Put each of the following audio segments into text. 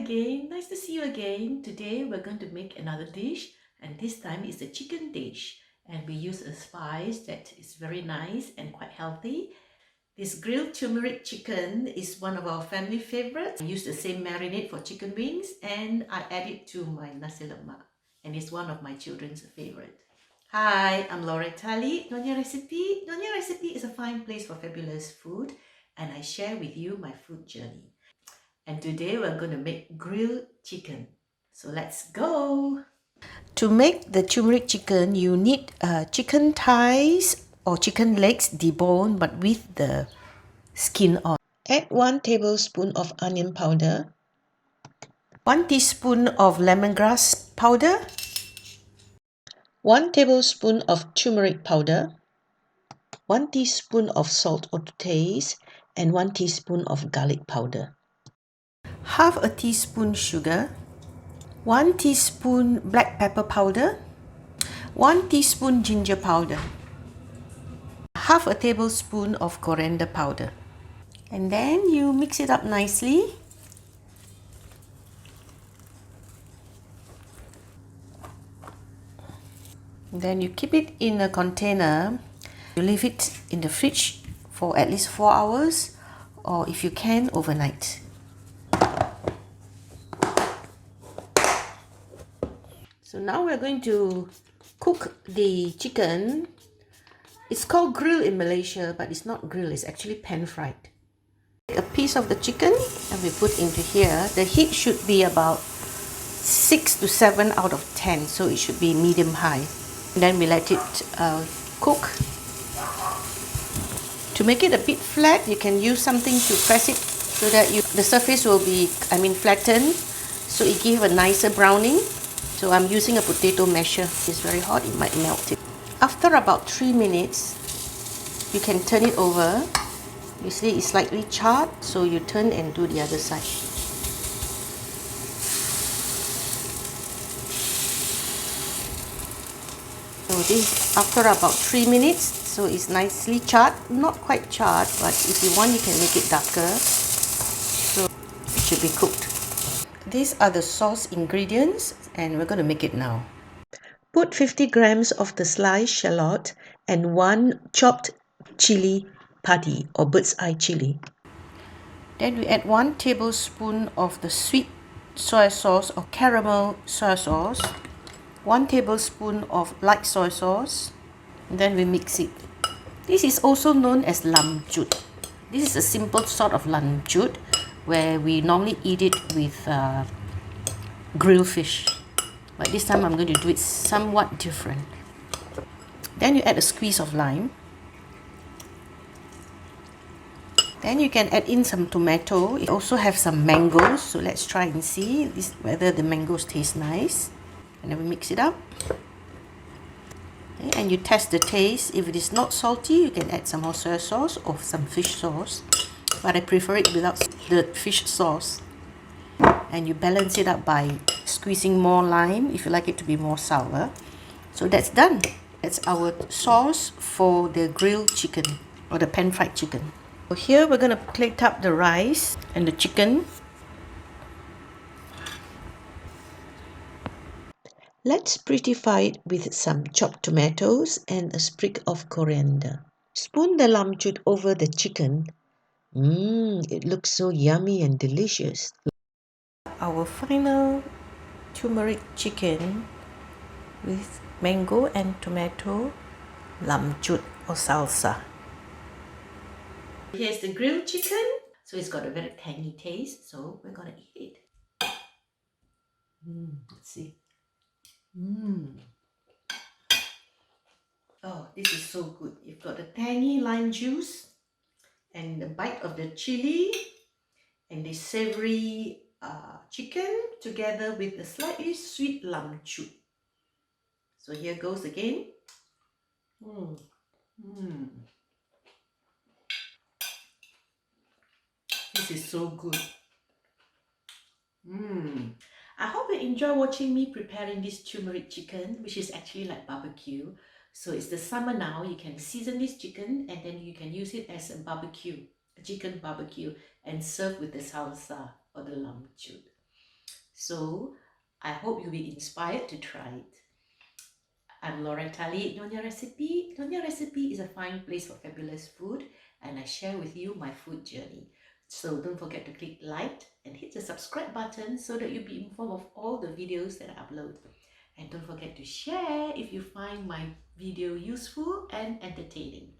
again. Nice to see you again. Today we're going to make another dish, and this time it's a chicken dish. And we use a spice that is very nice and quite healthy. This grilled turmeric chicken is one of our family favorites. I use the same marinade for chicken wings and I add it to my Nasi Lemak. And it's one of my children's favorite. Hi, I'm Loretta, Nyonya Recipe. Nyonya Recipe is a fine place for fabulous food and I share with you my food journey. And today we're going to make grilled chicken. So let's go! To make the turmeric chicken, you need chicken thighs or chicken legs deboned but with the skin on. Add 1 tablespoon of onion powder, 1 teaspoon of lemongrass powder, 1 tablespoon of turmeric powder, 1 teaspoon of salt to taste, and 1 teaspoon of garlic powder. Half a teaspoon sugar, 1 teaspoon black pepper powder, 1 teaspoon ginger powder, half a tablespoon of coriander powder. And then you mix it up nicely. Then you keep it in a container. You leave it in the fridge for at least 4 hours, or if you can, overnight. So now we're going to cook the chicken. It's called grill in Malaysia, but it's not grill, it's actually pan fried. A piece of the chicken and we put into here. The heat should be about 6 to 7 out of 10, so it should be medium high. And then we let it cook. To make it a bit flat, you can use something to press it so that the surface will be, flattened, so it gives a nicer browning. So I'm using a potato masher. It's very hot, it might melt it. After about 3 minutes, you can turn it over. You see it's slightly charred, so you turn and do the other side. So this after about 3 minutes, so it's nicely charred. Not quite charred, but if you want you can make it darker. So it should be cooked. These are the sauce ingredients and we're going to make it now. Put 50 grams of the sliced shallot and 1 chopped chili padi or bird's eye chili. Then we add 1 tablespoon of the sweet soy sauce or caramel soy sauce, 1 tablespoon of light soy sauce, and then we mix it. This is also known as Lam Chut. This is a simple sort of Lam Chut where we normally eat it with grilled fish. But this time I'm going to do it somewhat different. Then you add a squeeze of lime. Then you can add in some tomato. You also have some mangoes, so let's try and see whether the mangoes taste nice. And then we mix it up. Okay, and you test the taste. If it is not salty, you can add some more soy sauce or some fish sauce. But I prefer it without the fish sauce. And you balance it up by squeezing more lime if you like it to be more sour. So that's done. That's our sauce for the grilled chicken or the pan fried chicken. So here we're going to plate up the rice and the chicken. Let's prettify it with some chopped tomatoes and a sprig of coriander. Spoon the lam chut over the chicken. It looks so yummy and delicious. Our final turmeric chicken with mango and tomato lam chut or salsa. Here's the grilled chicken. So it's got a very tangy taste, so we're gonna eat it. Let's see. Oh, this is so good. You've got the tangy lime juice and the bite of the chili and the savory chicken together with the slightly sweet lam chut. So here goes again. This is so good. I hope you enjoy watching me preparing this turmeric chicken, which is actually like barbecue. So it's the summer now, you can season this chicken and then you can use it as a barbecue, a chicken barbecue, and serve with the salsa or the lam chut. So I hope you'll be inspired to try it. I'm Loretta Lee, Nyonya Recipe. Nyonya Recipe is a fine place for fabulous food, and I share with you my food journey. So don't forget to click like and hit the subscribe button so that you'll be informed of all the videos that I upload. And don't forget to share if you find my video useful and entertaining.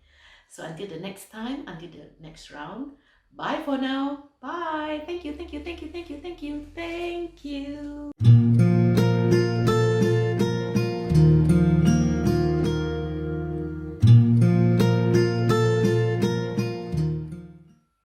So until the next time, until the next round, bye for now. Bye. Thank you, thank you, thank you.